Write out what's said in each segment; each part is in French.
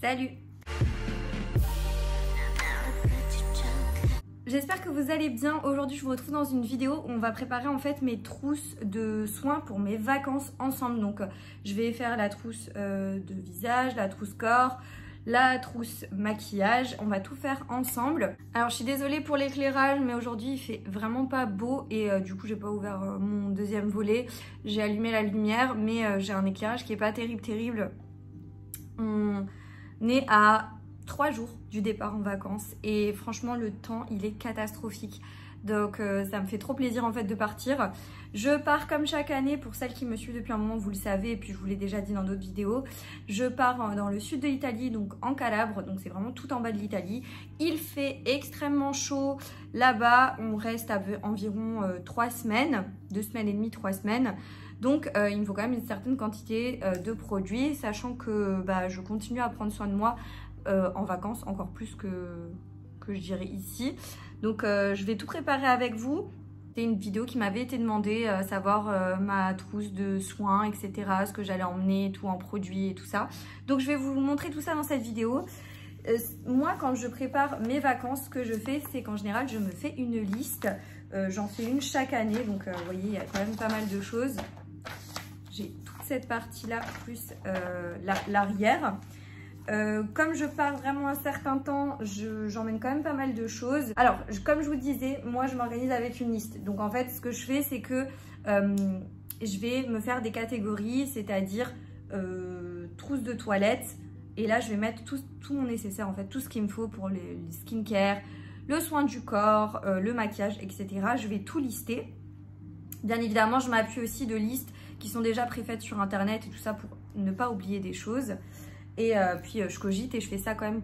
Salut! J'espère que vous allez bien. Aujourd'hui je vous retrouve dans une vidéo où on va préparer en fait mes trousses de soins pour mes vacances ensemble. Donc je vais faire la trousse de visage, la trousse corps, la trousse maquillage, on va tout faire ensemble. Alors je suis désolée pour l'éclairage mais aujourd'hui il fait vraiment pas beau et du coup j'ai pas ouvert mon deuxième volet. J'ai allumé la lumière mais j'ai un éclairage qui est pas terrible. On est à 3 jours du départ en vacances et franchement le temps il est catastrophique. Donc ça me fait trop plaisir en fait de partir. Je pars comme chaque année, pour celles qui me suivent depuis un moment vous le savez et puis je vous l'ai déjà dit dans d'autres vidéos. Je pars dans le sud de l'Italie, donc en Calabre, donc c'est vraiment tout en bas de l'Italie. Il fait extrêmement chaud là-bas, on reste à environ 3 semaines, 2 semaines et demie, 3 semaines. Donc il me faut quand même une certaine quantité de produits, sachant que je continue à prendre soin de moi en vacances, encore plus que je dirais ici. Donc je vais tout préparer avec vous. C'est une vidéo qui m'avait été demandée, à savoir ma trousse de soins, etc. Ce que j'allais emmener, tout en produits et tout ça. Donc je vais vous montrer tout ça dans cette vidéo. Moi quand je prépare mes vacances, ce que je fais c'est qu'en général je me fais une liste. J'en fais une chaque année, donc vous voyez il y a quand même pas mal de choses. J'ai toute cette partie là plus l'arrière. Comme je pars vraiment un certain temps, j'emmène quand même pas mal de choses. Alors, comme je vous disais, moi je m'organise avec une liste. Donc en fait, ce que je fais, c'est que je vais me faire des catégories, c'est-à-dire trousse de toilette. Et là, je vais mettre tout mon nécessaire, en fait, tout ce qu'il me faut pour les skincare, le soin du corps, le maquillage, etc. Je vais tout lister. Bien évidemment, je m'appuie aussi de listes qui sont déjà préfaites sur internet et tout ça pour ne pas oublier des choses. Et puis je cogite et je fais ça quand même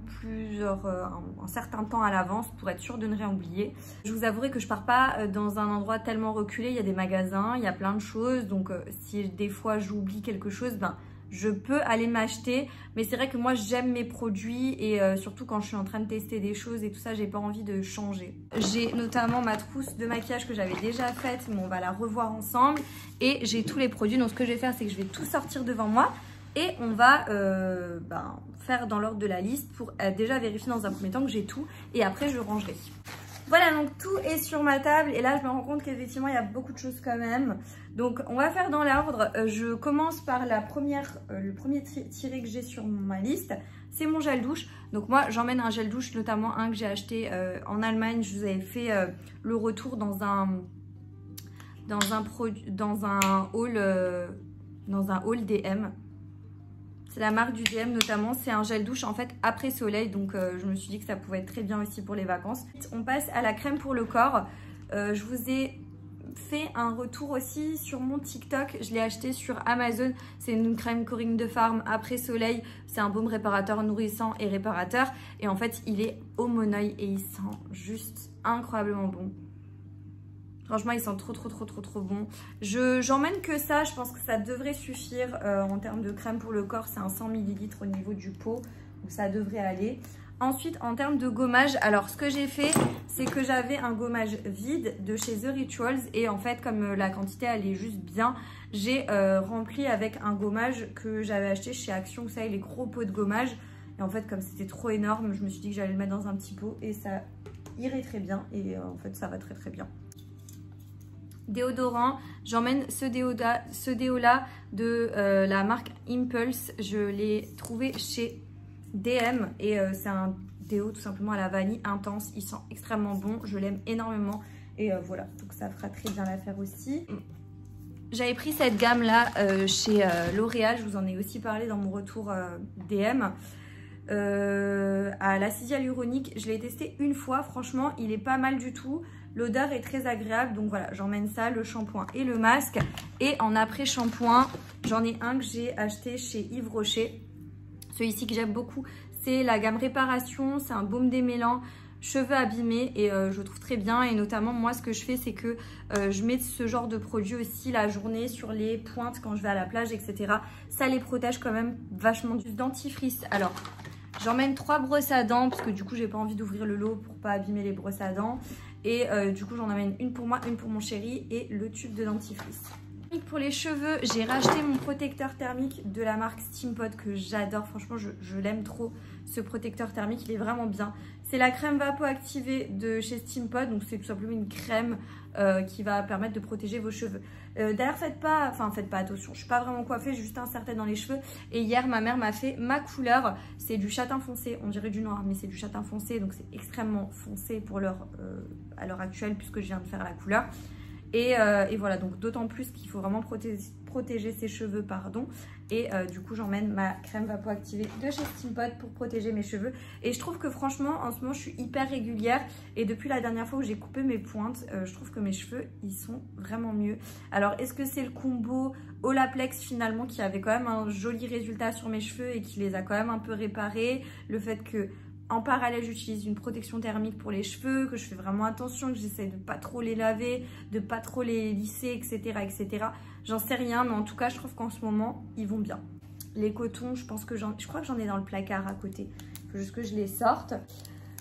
un certain temps à l'avance pour être sûre de ne rien oublier. Je vous avouerai que je pars pas dans un endroit tellement reculé, il y a des magasins, il y a plein de choses. Donc si des fois j'oublie quelque chose, je peux aller m'acheter. Mais c'est vrai que moi j'aime mes produits et surtout quand je suis en train de tester des choses et tout ça, j'ai pas envie de changer. J'ai notamment ma trousse de maquillage que j'avais déjà faite, mais on va la revoir ensemble. Et j'ai tous les produits, donc ce que je vais faire c'est que je vais tout sortir devant moi. Et on va faire dans l'ordre de la liste pour déjà vérifier dans un premier temps que j'ai tout et après je rangerai. Voilà, donc tout est sur ma table et là je me rends compte qu'effectivement il y a beaucoup de choses quand même. Donc on va faire dans l'ordre. Je commence par le premier tiré que j'ai sur ma liste, c'est mon gel douche. Donc moi j'emmène un gel douche, notamment un que j'ai acheté en Allemagne. Je vous avais fait le retour dans un haul DM. C'est la marque du DM notamment, c'est un gel douche en fait après soleil, donc je me suis dit que ça pouvait être très bien aussi pour les vacances. On passe à la crème pour le corps. Je vous ai fait un retour aussi sur mon TikTok, je l'ai acheté sur Amazon. C'est une crème Corinne de Farm après soleil, c'est un baume réparateur nourrissant et réparateur. Et en fait il est au monoeil et il sent juste incroyablement bon. Franchement, ils sont trop bon. J'emmène que ça, je pense que ça devrait suffire en termes de crème pour le corps. C'est un 100 ml au niveau du pot, donc ça devrait aller. Ensuite, en termes de gommage, alors ce que j'ai fait, c'est que j'avais un gommage vide de chez The Rituals. Et en fait, comme la quantité, elle est juste bien, j'ai rempli avec un gommage que j'avais acheté chez Action. Vous savez, les gros pots de gommage. Et en fait, comme c'était trop énorme, je me suis dit que j'allais le mettre dans un petit pot. Et ça irait très bien. Et en fait, ça va très bien. Déodorant, j'emmène ce déo là de la marque Impulse. Je l'ai trouvé chez DM et c'est un déo tout simplement à la vanille intense. Il sent extrêmement bon, je l'aime énormément et voilà, donc ça fera très bien l'affaire aussi. J'avais pris cette gamme là chez L'Oréal, je vous en ai aussi parlé dans mon retour DM. À l'acide hyaluronique, je l'ai testé une fois, franchement il est pas mal du tout. L'odeur est très agréable, donc voilà, j'emmène ça, le shampoing et le masque. Et en après-shampoing, j'en ai un que j'ai acheté chez Yves Rocher. Celui-ci que j'aime beaucoup, c'est la gamme Réparation, c'est un baume démêlant, cheveux abîmés et je trouve très bien. Et notamment, moi, ce que je fais, c'est que je mets ce genre de produit aussi la journée sur les pointes quand je vais à la plage, etc. Ça les protège quand même vachement du dentifrice. Alors, j'emmène 3 brosses à dents parce que du coup, j'ai pas envie d'ouvrir le lot pour pas abîmer les brosses à dents. Et du coup, j'en amène une pour moi, une pour mon chéri et le tube de dentifrice. pour les cheveux, j'ai racheté mon protecteur thermique de la marque Steampod que j'adore. Franchement, je l'aime trop, ce protecteur thermique, il est vraiment bien. C'est la crème Vapo activée de chez Steampod, donc c'est tout simplement une crème qui va permettre de protéger vos cheveux. D'ailleurs, faites pas attention, je suis pas vraiment coiffée, j'ai juste un serre-tête dans les cheveux. Et hier, ma mère m'a fait ma couleur, c'est du châtain foncé, on dirait du noir, mais c'est du châtain foncé, donc c'est extrêmement foncé pour à l'heure actuelle puisque je viens de faire la couleur. Et voilà, donc d'autant plus qu'il faut vraiment protéger ses cheveux, pardon. Et du coup, j'emmène ma crème Vapo activée de chez Steampod pour protéger mes cheveux. Et je trouve que franchement, en ce moment, je suis hyper régulière. Et depuis la dernière fois où j'ai coupé mes pointes, je trouve que mes cheveux, ils sont vraiment mieux. Alors, est-ce que c'est le combo Olaplex finalement qui avait quand même un joli résultat sur mes cheveux et qui les a quand même un peu réparés? Le fait que... En parallèle, j'utilise une protection thermique pour les cheveux, que je fais vraiment attention, que j'essaie de pas trop les laver, de pas trop les lisser, etc. etc. J'en sais rien, mais en tout cas, je trouve qu'en ce moment, ils vont bien. Les cotons, je crois que j'en ai dans le placard à côté. Il faut juste que je les sorte.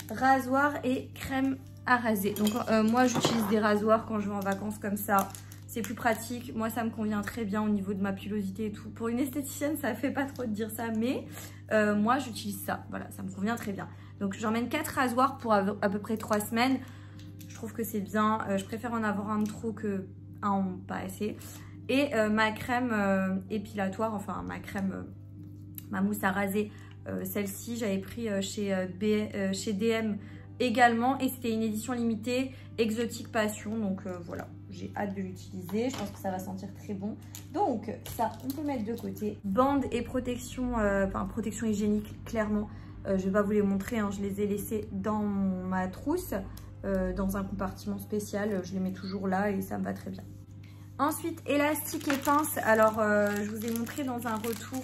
Rasoir et crème à raser. Donc moi, j'utilise des rasoirs quand je vais en vacances comme ça. C'est plus pratique. Moi, ça me convient très bien au niveau de ma pilosité et tout. Pour une esthéticienne, ça fait pas trop de dire ça, mais moi, j'utilise ça. Voilà, ça me convient très bien. Donc, j'emmène 4 rasoirs pour à peu près 3 semaines. Je trouve que c'est bien. Je préfère en avoir un de trop que un en pas assez. Et ma crème épilatoire, enfin ma crème, ma mousse à raser, celle-ci, j'avais pris chez DM également. Et c'était une édition limitée, Exotique Passion. Donc voilà. J'ai hâte de l'utiliser, je pense que ça va sentir très bon. Donc ça, on peut mettre de côté. Bande et protection, protection hygiénique, clairement. Je ne vais pas vous les montrer, hein, je les ai laissés dans ma trousse, dans un compartiment spécial. Je les mets toujours là et ça me va très bien. Ensuite, élastique et pince. Alors, je vous ai montré dans un retour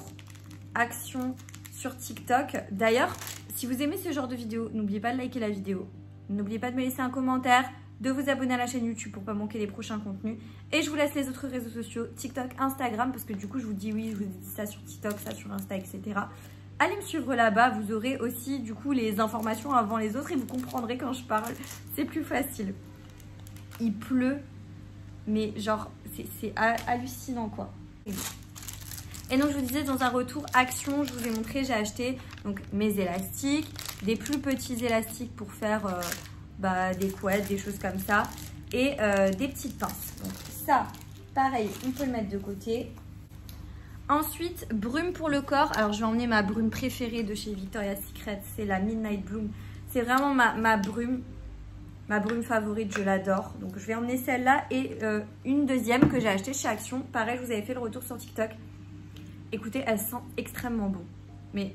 action sur TikTok. D'ailleurs, si vous aimez ce genre de vidéo, n'oubliez pas de liker la vidéo. N'oubliez pas de me laisser un commentaire, de vous abonner à la chaîne YouTube pour ne pas manquer les prochains contenus. Et je vous laisse les autres réseaux sociaux, TikTok, Instagram, parce que du coup, je vous dis oui, je vous dis ça sur TikTok, ça sur Insta, etc. Allez me suivre là-bas, vous aurez aussi du coup les informations avant les autres et vous comprendrez quand je parle. C'est plus facile. Il pleut, mais genre, c'est hallucinant quoi. Et donc, je vous disais, dans un retour action, je vous ai montré, j'ai acheté donc mes élastiques, des plus petits élastiques pour faire... des couettes, des choses comme ça et des petites pinces. Donc ça, pareil, on peut le mettre de côté. Ensuite, brume pour le corps. Alors, je vais emmener ma brume préférée de chez Victoria's Secret. C'est la Midnight Bloom. C'est vraiment ma brume favorite. Je l'adore. Donc, je vais emmener celle-là et une deuxième que j'ai achetée chez Action. Pareil, je vous avais fait le retour sur TikTok. Écoutez, elle sent extrêmement bon. Mais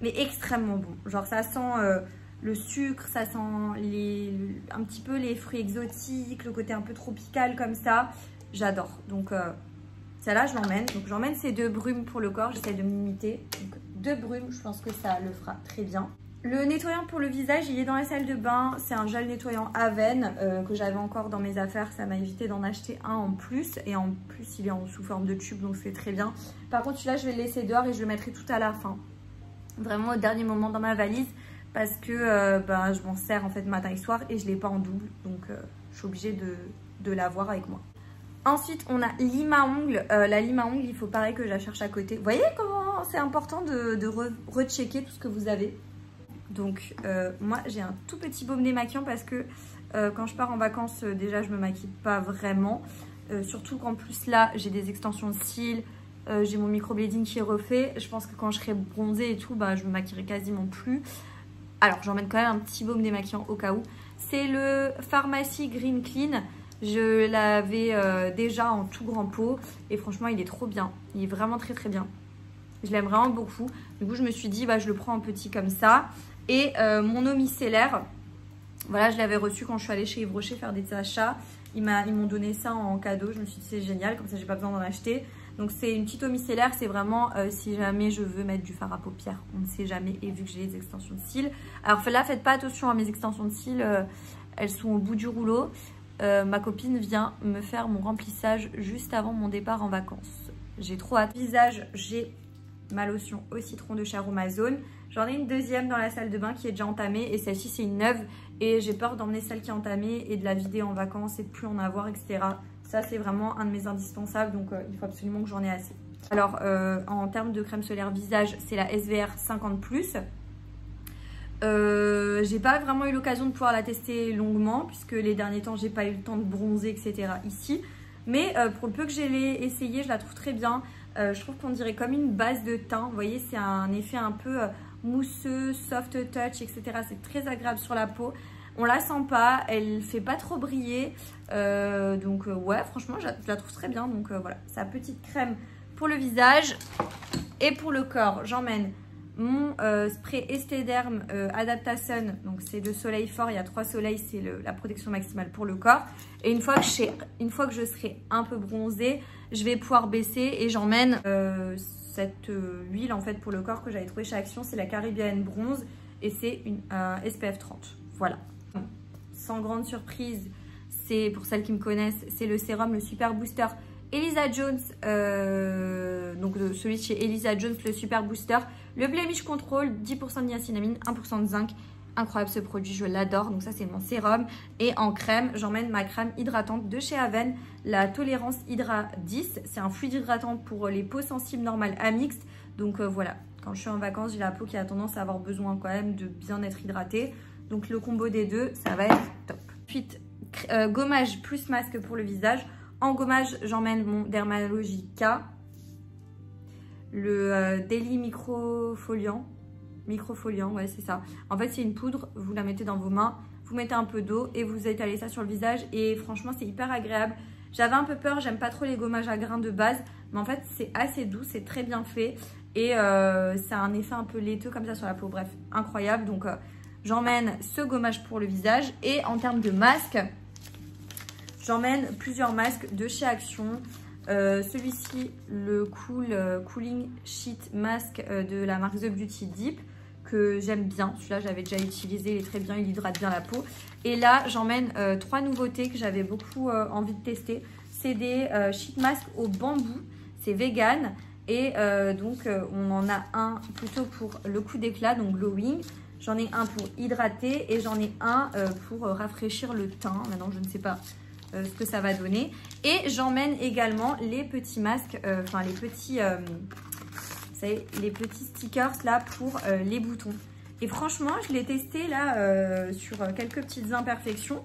extrêmement bon. Genre, ça sent... le sucre, ça sent un petit peu les fruits exotiques, le côté un peu tropical comme ça. J'adore. Donc celle-là, je l'emmène. Donc j'emmène ces 2 brumes pour le corps. J'essaie de m'imiter. Donc 2 brumes, je pense que ça le fera très bien. Le nettoyant pour le visage, il est dans la salle de bain. C'est un gel nettoyant Aven que j'avais encore dans mes affaires. Ça m'a évité d'en acheter un en plus. Et en plus, il est sous forme de tube, donc c'est très bien. Par contre, celui-là, je vais le laisser dehors et je le mettrai tout à la fin. Vraiment au dernier moment dans ma valise. Parce que je m'en sers en fait matin et soir et je ne l'ai pas en double. Donc je suis obligée de l'avoir avec moi. Ensuite, on a lime à ongles. La lime à ongles, il faut pareil que je la cherche à côté. Vous voyez comment c'est important de rechecker tout ce que vous avez. Donc moi, j'ai un tout petit baume démaquillant parce que quand je pars en vacances, déjà, je ne me maquille pas vraiment. Surtout qu'en plus là, j'ai des extensions de cils. J'ai mon microblading qui est refait. Je pense que quand je serai bronzée et tout, je me maquillerai quasiment plus. Alors, j'emmène quand même un petit baume démaquillant au cas où. C'est le Pharmacy Green Clean. Je l'avais déjà en tout grand pot. Et franchement, il est trop bien. Il est vraiment très très bien. Je l'aime vraiment beaucoup. Du coup, je me suis dit, je le prends en petit comme ça. Et mon eau micellaire, voilà, je l'avais reçu quand je suis allée chez Yves Rocher faire des achats. Ils m'ont donné ça en cadeau. Je me suis dit, c'est génial. Comme ça, j'ai pas besoin d'en acheter. Donc c'est une petite eau micellaire, c'est vraiment si jamais je veux mettre du fard à paupières, on ne sait jamais, et vu que j'ai les extensions de cils. Alors là, faites pas attention à mes extensions de cils, elles sont au bout du rouleau. Ma copine vient me faire mon remplissage juste avant mon départ en vacances. J'ai trop hâte. Visage, j'ai ma lotion au citron de chez Aromazone. J'en ai une deuxième dans la salle de bain qui est déjà entamée, et celle-ci c'est une neuve. Et j'ai peur d'emmener celle qui est entamée et de la vider en vacances et de plus en avoir, etc. Ça, c'est vraiment un de mes indispensables, donc il faut absolument que j'en ai assez. Alors, en termes de crème solaire visage, c'est la SVR 50+. J'ai pas vraiment eu l'occasion de pouvoir la tester longuement, puisque les derniers temps, j'ai pas eu le temps de bronzer, etc. ici. Mais pour le peu que j'ai essayé, je la trouve très bien. Je trouve qu'on dirait comme une base de teint. Vous voyez, c'est un effet un peu mousseux, soft touch, etc. C'est très agréable sur la peau. On la sent pas, elle fait pas trop briller. Ouais, franchement, je la trouve très bien. Donc voilà, sa petite crème pour le visage. Et pour le corps, j'emmène mon spray Esthederm Adaptation. Donc c'est de soleil fort, il y a 3 soleils, c'est la protection maximale pour le corps. Et une fois que je serai un peu bronzée, je vais pouvoir baisser et j'emmène cette huile en fait pour le corps que j'avais trouvé chez Action. C'est la Caribbean Bronze et c'est une SPF 30. Voilà. Sans grande surprise, c'est pour celles qui me connaissent, c'est le sérum, le Super Booster Elisa Jones, donc celui de chez Elisa Jones, le Super Booster, le Blemish Control, 10% de niacinamide, 1% de zinc. Incroyable ce produit, je l'adore. Donc ça, c'est mon sérum. Et en crème, j'emmène ma crème hydratante de chez Aven, la Tolérance Hydra 10. C'est un fluide hydratant pour les peaux sensibles normales à mixte. Donc voilà, quand je suis en vacances, j'ai la peau qui a tendance à avoir besoin quand même de bien être hydratée. Donc le combo des deux, ça va être top. Ensuite, gommage plus masque pour le visage. En gommage, j'emmène mon Dermalogica, le Daily Microfoliant, ouais c'est ça. En fait c'est une poudre, vous la mettez dans vos mains, vous mettez un peu d'eau et vous étalez ça sur le visage et franchement c'est hyper agréable. J'avais un peu peur, j'aime pas trop les gommages à grains de base, mais en fait c'est assez doux, c'est très bien fait et ça a un effet un peu laiteux comme ça sur la peau, bref, incroyable. Donc j'emmène ce gommage pour le visage et en termes de masque, j'emmène plusieurs masques de chez Action. Celui-ci, le Cooling Sheet Mask de la marque The Beauty Deep, que j'aime bien. Celui-là, j'avais déjà utilisé, il est très bien, il hydrate bien la peau. Et là, j'emmène 3 nouveautés que j'avais beaucoup envie de tester. C'est des sheet masks au bambou, c'est vegan. Et donc, on en a un plutôt pour le coup d'éclat, donc glowing. J'en ai un pour hydrater et j'en ai un pour rafraîchir le teint. Maintenant, je ne sais pas ce que ça va donner. Et j'emmène également les petits masques, enfin les petits, vous savez, les petits stickers là pour les boutons. Et franchement, je l'ai testé là sur quelques petites imperfections.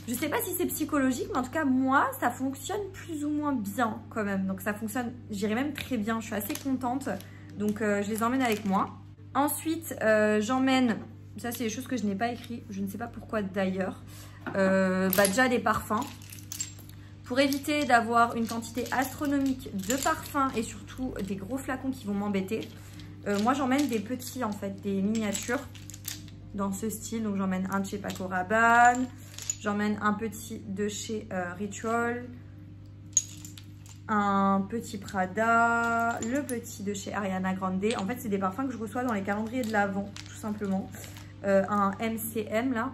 Je sais pas si c'est psychologique, mais en tout cas, moi, ça fonctionne plus ou moins bien quand même. Donc ça fonctionne, je dirais même très bien. Je suis assez contente. Donc je les emmène avec moi. Ensuite, j'emmène, ça c'est des choses que je n'ai pas écrit, je ne sais pas pourquoi d'ailleurs. Déjà des parfums pour éviter d'avoir une quantité astronomique de parfums et surtout des gros flacons qui vont m'embêter. Moi j'emmène des petits en fait, des miniatures dans ce style. Donc j'emmène un de chez Paco Rabanne, j'emmène un petit de chez Ritual, un petit Prada, le petit de chez Ariana Grande. En fait c'est des parfums que je reçois dans les calendriers de l'Avent tout simplement. Un MCM là.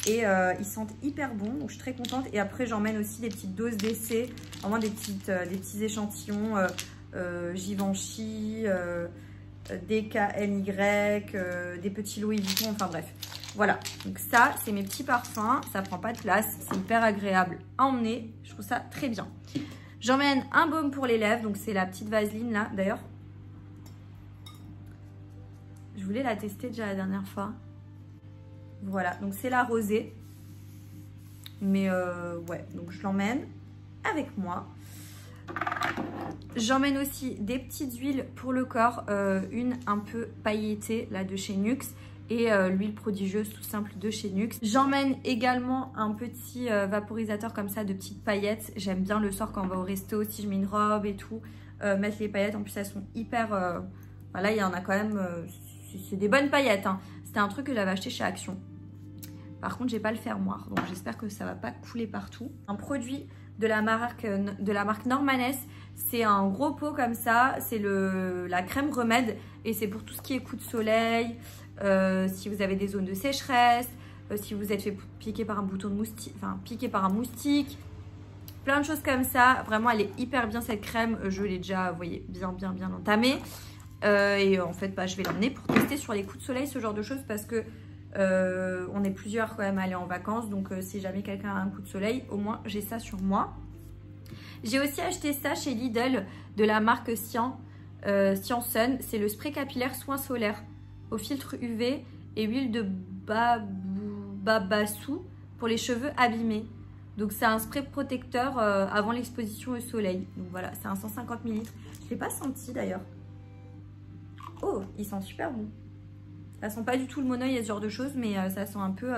Et ils sentent hyper bon, donc je suis très contente. Et après, j'emmène aussi des petites doses d'essai, vraiment des petits échantillons Givenchy, DKNY, des petits Louis Vuitton, enfin bref. Voilà, donc ça, c'est mes petits parfums, ça prend pas de place, c'est hyper agréable à emmener, je trouve ça très bien. J'emmène un baume pour les lèvres, donc c'est la petite Vaseline là, d'ailleurs. Je voulais la tester déjà la dernière fois. Voilà, donc c'est la rosée. Mais ouais, donc je l'emmène avec moi. J'emmène aussi des petites huiles pour le corps. Une un peu pailletée, là, de chez Nuxe. Et l'huile prodigieuse tout simple de chez Nuxe. J'emmène également un petit vaporisateur comme ça de petites paillettes. J'aime bien le soir quand on va au resto, si je mets une robe et tout. Mettre les paillettes, en plus elles sont hyper... Voilà, il y en a quand même... c'est des bonnes paillettes, hein. C'était un truc que j'avais acheté chez Action. Par contre, j'ai pas le fermoir, donc j'espère que ça va pas couler partout. Un produit de la marque Normanès, c'est un gros pot comme ça, c'est la crème remède et c'est pour tout ce qui est coup de soleil, si vous avez des zones de sécheresse, si vous êtes fait piquer par un bouton de moustique, enfin piquer par un moustique, plein de choses comme ça. Vraiment, elle est hyper bien cette crème, je l'ai déjà, vous voyez, bien entamée. Et en fait, je vais l'emmener pour tester sur les coups de soleil, ce genre de choses, parce que On est plusieurs quand même à aller en vacances, donc si jamais quelqu'un a un coup de soleil, au moins j'ai ça sur moi. J'ai aussi acheté ça chez Lidl de la marque Cyan Sun. C'est le spray capillaire soin solaire au filtre UV et huile de babasou pour les cheveux abîmés. Donc c'est un spray protecteur avant l'exposition au soleil. Donc voilà, c'est un 150 ml. Je ne l'ai pas senti d'ailleurs. Oh, il sent super bon. Ça sent pas du tout le monoeil et ce genre de choses, mais ça sent un peu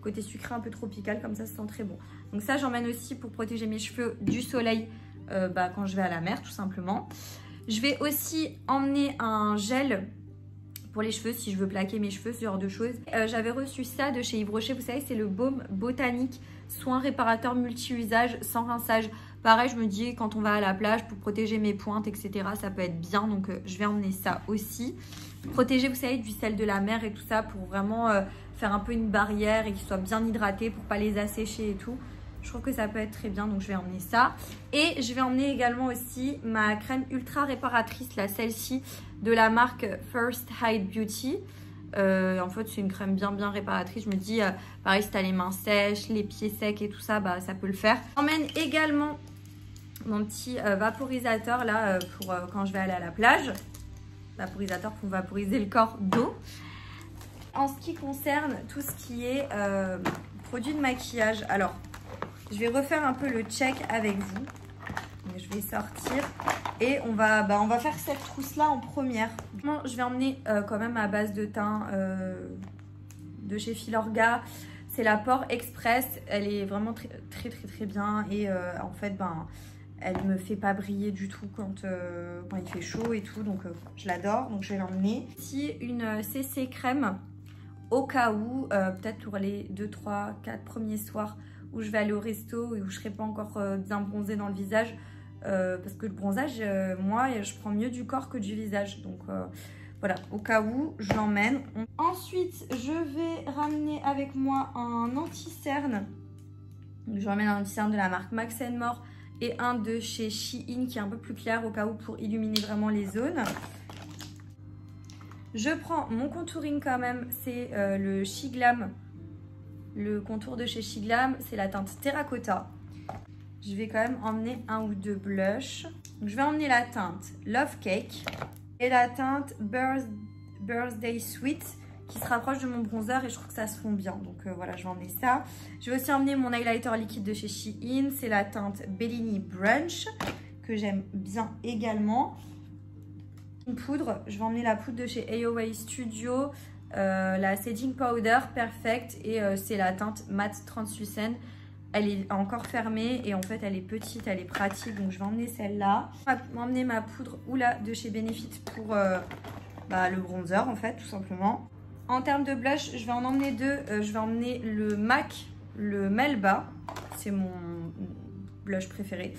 côté sucré, un peu tropical, comme ça sent très bon. Donc ça, j'emmène aussi pour protéger mes cheveux du soleil quand je vais à la mer, tout simplement. Je vais aussi emmener un gel pour les cheveux, si je veux plaquer mes cheveux, ce genre de choses. J'avais reçu ça de chez Yves Rocher, vous savez, c'est le baume botanique, soin réparateur multi-usage, sans rinçage. Pareil, je me dis, quand on va à la plage, pour protéger mes pointes, etc., ça peut être bien, donc je vais emmener ça aussi. Protéger, vous savez, du sel de la mer et tout ça, pour vraiment faire un peu une barrière et qu'ils soient bien hydratés, pour pas les assécher et tout. Je trouve que ça peut être très bien, donc je vais emmener ça. Et je vais emmener également aussi ma crème ultra réparatrice, là, celle-ci, de la marque First Hide Beauty. En fait, c'est une crème bien réparatrice. Je me dis, pareil, si tu as les mains sèches, les pieds secs et tout ça, bah, ça peut le faire. J'emmène également mon petit vaporisateur, là, pour quand je vais aller à la plage. Vaporisateur pour vaporiser le corps d'eau. En ce qui concerne tout ce qui est produits de maquillage, alors, je vais refaire un peu le check avec vous. Je vais sortir et on va faire cette trousse-là en première. Je vais emmener quand même ma base de teint de chez Filorga. C'est la Pore Express. Elle est vraiment très bien. Et en fait, elle me fait pas briller du tout quand il fait chaud et tout. Donc, je l'adore. Donc, je vais l'emmener. Ici, une CC crème au cas où, peut-être pour les 2, 3, 4 premiers soirs où je vais aller au resto et où je serai pas encore bien bronzée dans le visage. Parce que le bronzage, moi, je prends mieux du corps que du visage. Donc, voilà, au cas où, je l'emmène. Ensuite, je vais ramener avec moi un anti-cerne. Je ramène un anti-cerne de la marque Max & More et un de chez Shein qui est un peu plus clair au cas où pour illuminer vraiment les zones. Je prends mon contouring quand même, c'est le Shiglam. Le contour de chez Shiglam, c'est la teinte Terracotta. Je vais quand même emmener un ou deux blushs. Donc, je vais emmener la teinte Love Cake et la teinte Birthday Sweet qui se rapproche de mon bronzer et je trouve que ça se fond bien. Donc voilà, je vais emmener ça. Je vais aussi emmener mon highlighter liquide de chez Shein. C'est la teinte Bellini Brunch que j'aime bien également. Une poudre, je vais emmener la poudre de chez AOA Studio. La Setting Powder Perfect et c'est la teinte Matte Translucent. Elle est encore fermée et en fait elle est petite, elle est pratique, donc je vais emmener celle-là. Je vais emmener ma poudre Oula de chez Benefit pour le bronzer en fait, tout simplement. En termes de blush, je vais en emmener deux. Je vais emmener le MAC, le Melba, c'est mon blush préféré,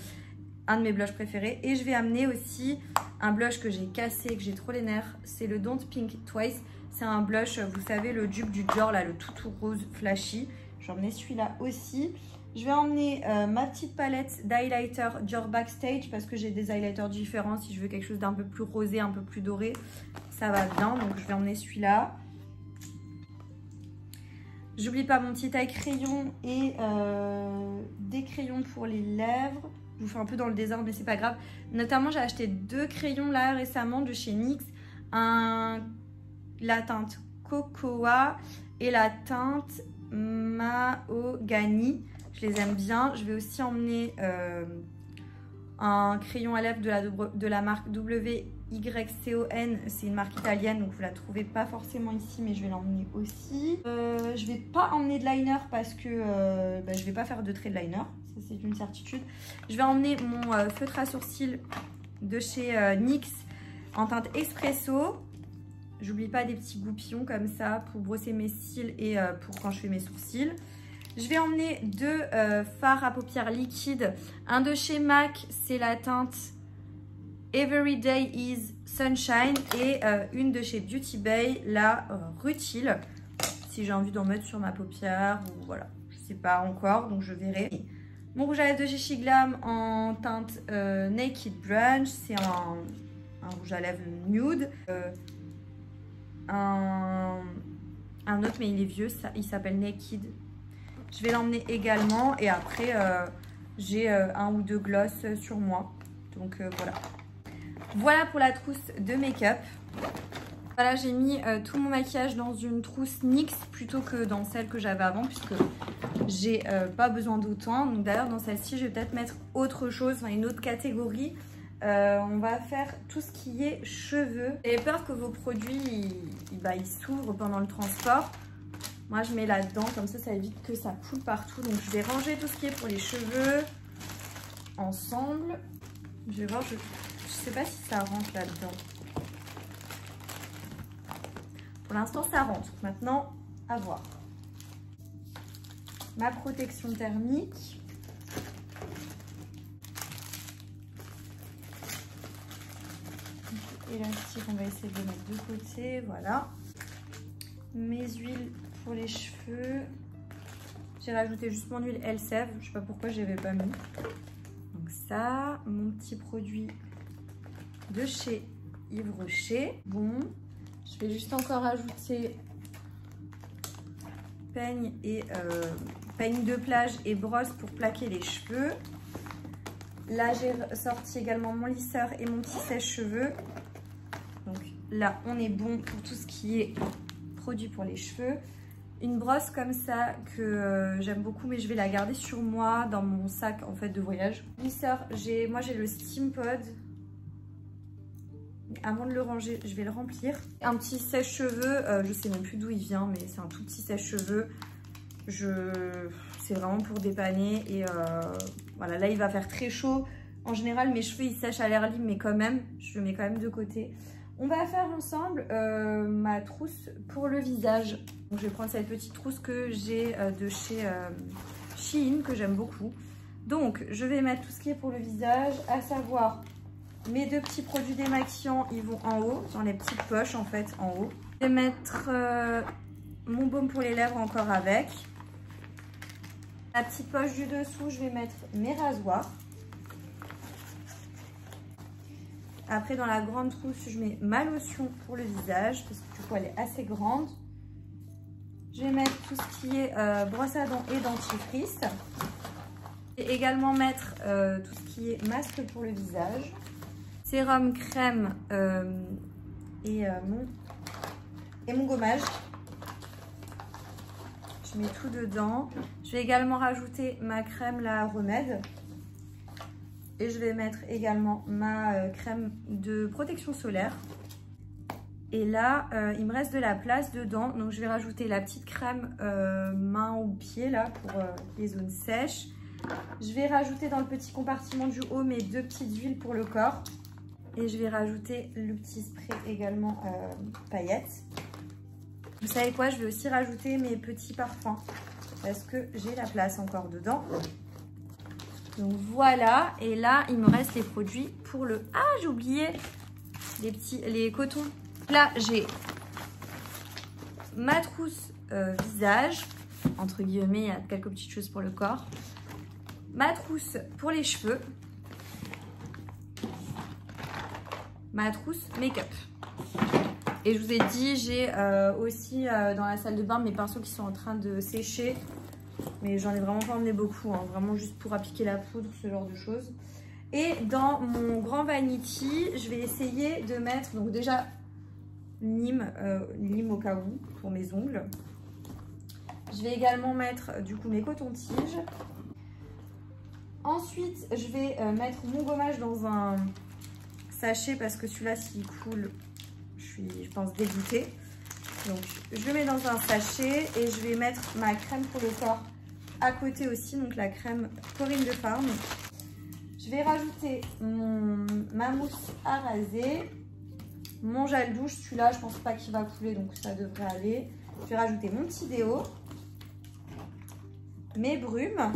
un de mes blushs préférés. Et je vais amener aussi un blush que j'ai cassé, que j'ai trop les nerfs, c'est le Don't Pink Twice. C'est un blush, vous savez, le dupe du Dior, là, le tout rose flashy. Je vais emmener celui-là aussi. Je vais emmener ma petite palette d'highlighter Dior Backstage parce que j'ai des highlighters différents. Si je veux quelque chose d'un peu plus rosé, un peu plus doré, ça va bien. Donc, je vais emmener celui-là. J'oublie pas mon petit taille crayon et des crayons pour les lèvres. Je vous fais un peu dans le désordre, mais c'est pas grave. Notamment, j'ai acheté 2 crayons là récemment de chez NYX. La teinte Cocoa et la teinte Mahogany. Je les aime bien. Je vais aussi emmener un crayon à lèvres de la marque WYCON. C'est une marque italienne, donc vous la trouvez pas forcément ici, mais je vais l'emmener aussi. Je vais pas emmener de liner parce que je vais pas faire de trait de liner. Ça, c'est une certitude. Je vais emmener mon feutre à sourcils de chez NYX en teinte Espresso. J'oublie pas des petits goupillons comme ça pour brosser mes cils et pour quand je fais mes sourcils. Je vais emmener 2 fards à paupières liquides. Un de chez MAC, c'est la teinte Everyday is Sunshine. Et une de chez Beauty Bay, la Rutile. Si j'ai envie d'en mettre sur ma paupière ou voilà, je sais pas encore, donc je verrai. Mon rouge à lèvres de chez Shiglam en teinte Naked Brunch. C'est un rouge à lèvres nude. Un un autre, mais il est vieux, ça, il s'appelle Naked. Je vais l'emmener également. Et après, j'ai 1 ou 2 gloss sur moi. Donc voilà. Voilà pour la trousse de make-up. Voilà, j'ai mis tout mon maquillage dans une trousse NYX plutôt que dans celle que j'avais avant, puisque j'ai pas besoin d'autant. Donc d'ailleurs, dans celle-ci, je vais peut-être mettre autre chose, enfin une autre catégorie. On va faire tout ce qui est cheveux. J'ai peur que vos produits ils s'ouvrent pendant le transport. Moi, je mets là-dedans, comme ça évite que ça coule partout. Donc, je vais ranger tout ce qui est pour les cheveux ensemble. Je vais voir, je sais pas si ça rentre là-dedans. Pour l'instant, ça rentre. Maintenant, à voir. Ma protection thermique. Élastique, on va essayer de le mettre de côté. Voilà. Mes huiles pour les cheveux. J'ai rajouté juste mon huile Elseve. Je sais pas pourquoi je l'avais pas mis. Donc ça, mon petit produit de chez Yves Rocher. Bon, je vais juste encore ajouter peigne de plage et brosse pour plaquer les cheveux. Là, j'ai sorti également mon lisseur et mon petit sèche-cheveux. Donc là, on est bon pour tout ce qui est produit pour les cheveux. Une brosse comme ça que j'aime beaucoup, mais je vais la garder sur moi dans mon sac en fait de voyage. Lisseur, moi j'ai le Steam Pod. Avant de le ranger, je vais le remplir. Un petit sèche-cheveux, je sais même plus d'où il vient, mais c'est un tout petit sèche-cheveux. C'est vraiment pour dépanner. Et voilà, là il va faire très chaud. En général, mes cheveux ils sèchent à l'air libre, mais quand même, je le mets quand même de côté. On va faire ensemble ma trousse pour le visage. Donc, je vais prendre cette petite trousse que j'ai de chez Shein, que j'aime beaucoup. Donc, je vais mettre tout ce qui est pour le visage, à savoir mes 2 petits produits démaquillants, ils vont en haut, dans les petites poches en fait, en haut. Je vais mettre mon baume pour les lèvres encore avec. La petite poche du dessous, je vais mettre mes rasoirs. Après, dans la grande trousse, je mets ma lotion pour le visage, parce que du coup, elle est assez grande. Je vais mettre tout ce qui est brosse à dents et dentifrice. Et également mettre tout ce qui est masque pour le visage. Sérum, crème et mon gommage. Je mets tout dedans. Je vais également rajouter ma crème, la Remède. Et je vais mettre également ma crème de protection solaire. Et là, il me reste de la place dedans. Donc, je vais rajouter la petite crème main ou pied là pour les zones sèches. Je vais rajouter dans le petit compartiment du haut mes 2 petites huiles pour le corps. Et je vais rajouter le petit spray également paillettes. Vous savez quoi? Je vais aussi rajouter mes petits parfums parce que j'ai la place encore dedans. Donc voilà, et là il me reste les produits pour le... Ah, j'ai oublié les cotons. Là j'ai ma trousse visage, entre guillemets, il y a quelques petites choses pour le corps. Ma trousse pour les cheveux. Ma trousse make-up. Et je vous ai dit, j'ai aussi dans la salle de bain mes pinceaux qui sont en train de sécher. Mais j'en ai vraiment pas emmené beaucoup, hein, vraiment juste pour appliquer la poudre, ce genre de choses. Et dans mon grand vanity, je vais essayer de mettre, donc déjà, Nîmes au cas où, pour mes ongles. Je vais également mettre, du coup, mes cotons-tiges. Ensuite, je vais mettre mon gommage dans un sachet, parce que celui-là, s'il coule, je pense, dégoûtée. Donc, je le mets dans un sachet et je vais mettre ma crème pour le corps à côté aussi, donc la crème Corinne de Farm. Je vais rajouter ma mousse à raser, mon gel douche, celui-là, je pense pas qu'il va couler, donc ça devrait aller. Je vais rajouter mon petit déo, mes brumes.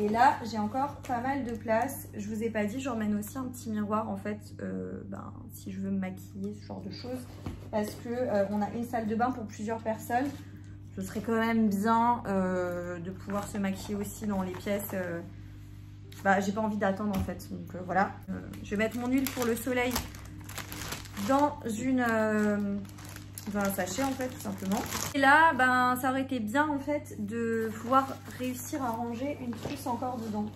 Et là, j'ai encore pas mal de place. Je vous ai pas dit, j'emmène aussi un petit miroir en fait, si je veux me maquiller, ce genre de choses. Parce que on a une salle de bain pour plusieurs personnes. Ce serait quand même bien de pouvoir se maquiller aussi dans les pièces. J'ai pas envie d'attendre en fait. Donc voilà. Je vais mettre mon huile pour le soleil dans une dans un sachet en fait tout simplement. Et là ben ça aurait été bien en fait de pouvoir réussir à ranger une trousse encore dedans.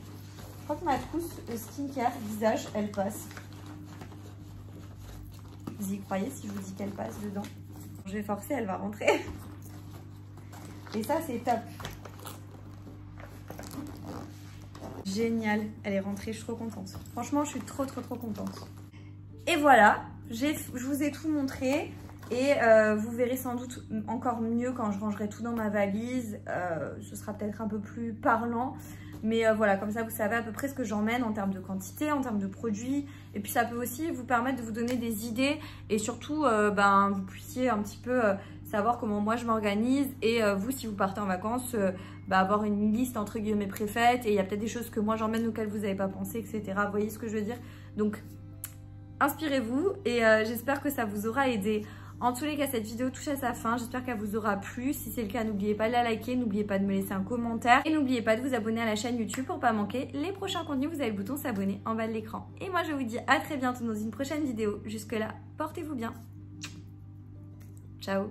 Je crois que ma trousse skincare visage elle passe. Vous y croyez si je vous dis qu'elle passe dedans? Je vais forcer, elle va rentrer. Et ça c'est top. Génial, elle est rentrée, je suis trop contente. Franchement je suis trop contente. Et voilà, je vous ai tout montré. Et vous verrez sans doute encore mieux quand je rangerai tout dans ma valise. Ce sera peut-être un peu plus parlant. Mais voilà, comme ça vous savez à peu près ce que j'emmène en termes de quantité, en termes de produits. Et puis ça peut aussi vous permettre de vous donner des idées. Et surtout, vous puissiez un petit peu savoir comment moi je m'organise. Et vous, si vous partez en vacances, avoir une liste entre guillemets préfaite. Et il y a peut-être des choses que moi j'emmène auxquelles vous n'avez pas pensé, etc. Vous voyez ce que je veux dire? Donc, inspirez-vous. Et j'espère que ça vous aura aidé. En tous les cas, cette vidéo touche à sa fin. J'espère qu'elle vous aura plu. Si c'est le cas, n'oubliez pas de la liker, n'oubliez pas de me laisser un commentaire. Et n'oubliez pas de vous abonner à la chaîne YouTube pour ne pas manquer les prochains contenus. Vous avez le bouton s'abonner en bas de l'écran. Et moi, je vous dis à très bientôt dans une prochaine vidéo. Jusque là, portez-vous bien. Ciao.